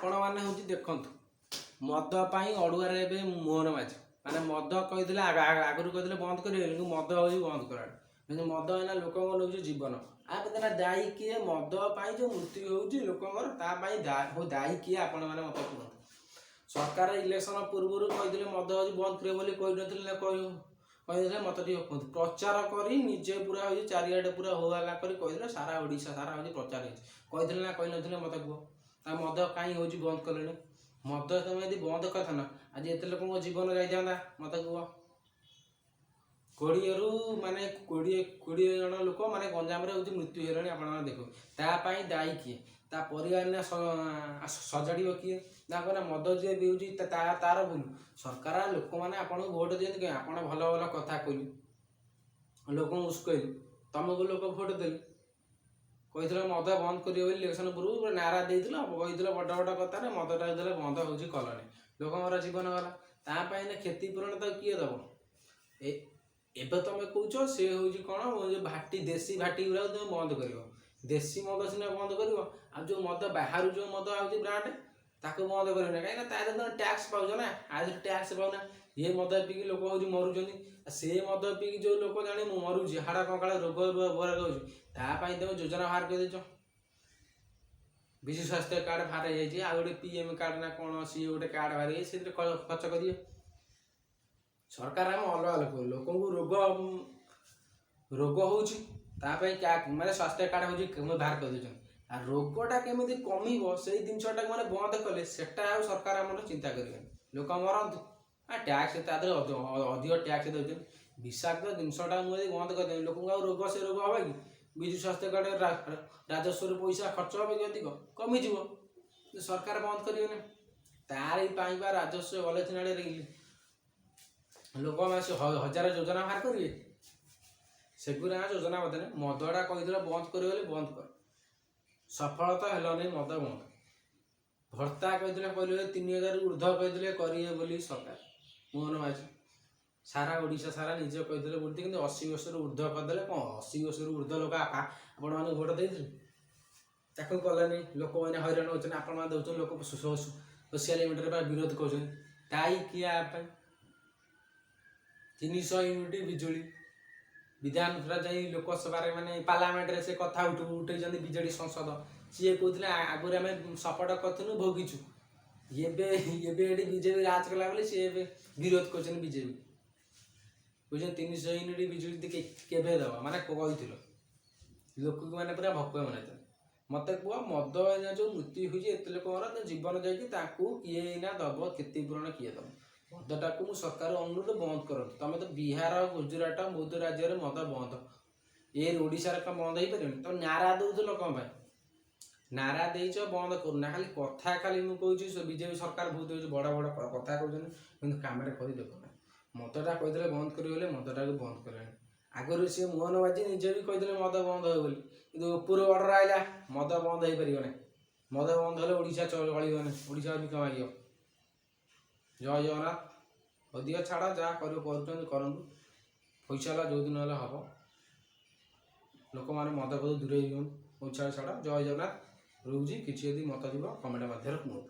आपण मैंने हूँ देखु मद अड़ुआर मोहन माझी माने मद कही आगुरी कहते बंद कर मद हो बंद कर मद है लोक नौ जीवन आ दायी किए मद जो मृत्यु हो लोक दायी किए आपण मैंने मत कहते सरकार इलेक्शन पूर्व कही मद हो बंद कर कही मत कहते प्रचार कर निजे पूरा हो चारिआडे पूरा होहल्ला कर सारा ओडिशा सारा हो प्रचार कही ना कही मत कह मद कहीं हो बंद कले मद तुम यदि बंद करता ना आज एत लोक जीवन जाता मत कह 20 माने 20 जन लोक माने गंजाम मृत्यु है आप देखो तापाई दायी किए ता परिवार सजाड़ किए ना मद जी बीऊँगी तार भूल सरकार लोक मैंने आपको भोट दिखते आप भल भल कथा कहलु लोक उस्कलु तुमको लोक भोट देले कही मद बंद कर इलेक्शन पूर्व नारा देते कही बड़ बड़ कथा मदटा बंद हो कलनी लोक जीवन गला तापाई क्षतिपूरण तो किए दब एबे तुम कौच सी हूँ कौन भाटी देशी भाटी गुरा तुम बंद कर देशी मद सीना बंद कर जो मद बाहर जो मद आती ब्रांड ताको बंद करना कहीं तुम टैक्स पाच ना आज टैक्स पाऊना ये मद पीकी लोक हूँ मरुँच से मद पीकी जो लोक जाने मरुची हाड़ कंकाल रोग रोपाई तुम योजना बाहर कर विजु स्वास्थ्य कार्ड बाहर आ गोटे पीएम कार्ड ना कौन सी गोटे कार्ड बाहर से खर्च करिए सरकार आम अलग लोक रोग रोग हो माने स्वास्थ्य कार्ड हो बाहर कर आ रोगटा केमी कम से जिनटा मैंने बंद कले सेटा सरकार आम चिंता करेंगे लोक मरतु टैक्स अधिक टैक्स दे विषाक्त जिनटा मुझे बंद करदे लोक रोग से रोग हवा कि विजु स्वास्थ्य कार्ड राजस्व पैसा खर्च हे कि अधिक कमिज सरकार बंद करेंगे तार राजस्व गले सीना लोक हजार योजना बाहर करेंगे सेगुरा योजना बदले मदटा कही बंद कर बंद कर सफलता है मद बंद भर्ता कही कहले 3000 ऊर्ध्व कही करेंगे सरकार मोहन माझी सारा ओडिशा सारा निजे कही बोलते कि 80 वर्ष ऊर्ध्व करदे कौन 80 वर्ष ऊर्ध्व लोक आपण मैंने भोट देते कलानी लोक मैंने हईराण होते आपण दौर लोक सोशल मीडिया विरोध कर दायी किया 300 यूनिट बिजुली विधानसभा जा लोकसभा माने पार्लियामेंट से कथा उठे बीजेडी संसद सी कहते आगुरी आम सपोर्ट करूँ भोगीचु ये बीजेपी राज कला सी विरोध कर बीजेपी बुझे 300 यूनिट बिजुली केवे दब माने कही लोक मैंने पूरा भकुआ बनाई मत कह मद जो मृत्यु होते लोक जीवन जाइए किए ना दब क्षतिपूरण किए दब मदटा को सरकार अनुरोध बंद कर तुम तो बिहार गुजरात बहुत राज्य में मद बंद ये ओडिशा बंद हो पारे तुम नारा दौल कौन नारा देच बंद करना खाली कथा खाली मुझे बीजेपी सरकार बहुत बड़ बड़ कथा कहते कम कर देखना मदटा कही बंद कर मदटा को बंद कर आगुरी सी मोहन माझी निजे भी कही मद बंद हो कि ऊपर ऑर्डर आइला मद बंद हो पार मद बंद हेल्ले ओडिशा चलना ओडिशा भी कमाई जय जगन्नाथ अधिक छाड़ जहाँ करूँ फैसला जो दिन हम लोक मैंने मद पद दूरे पैसा छाड़ जय जगन्नाथ रोजी किसी यदि मत जीव कमेंट मध्य कहूँ।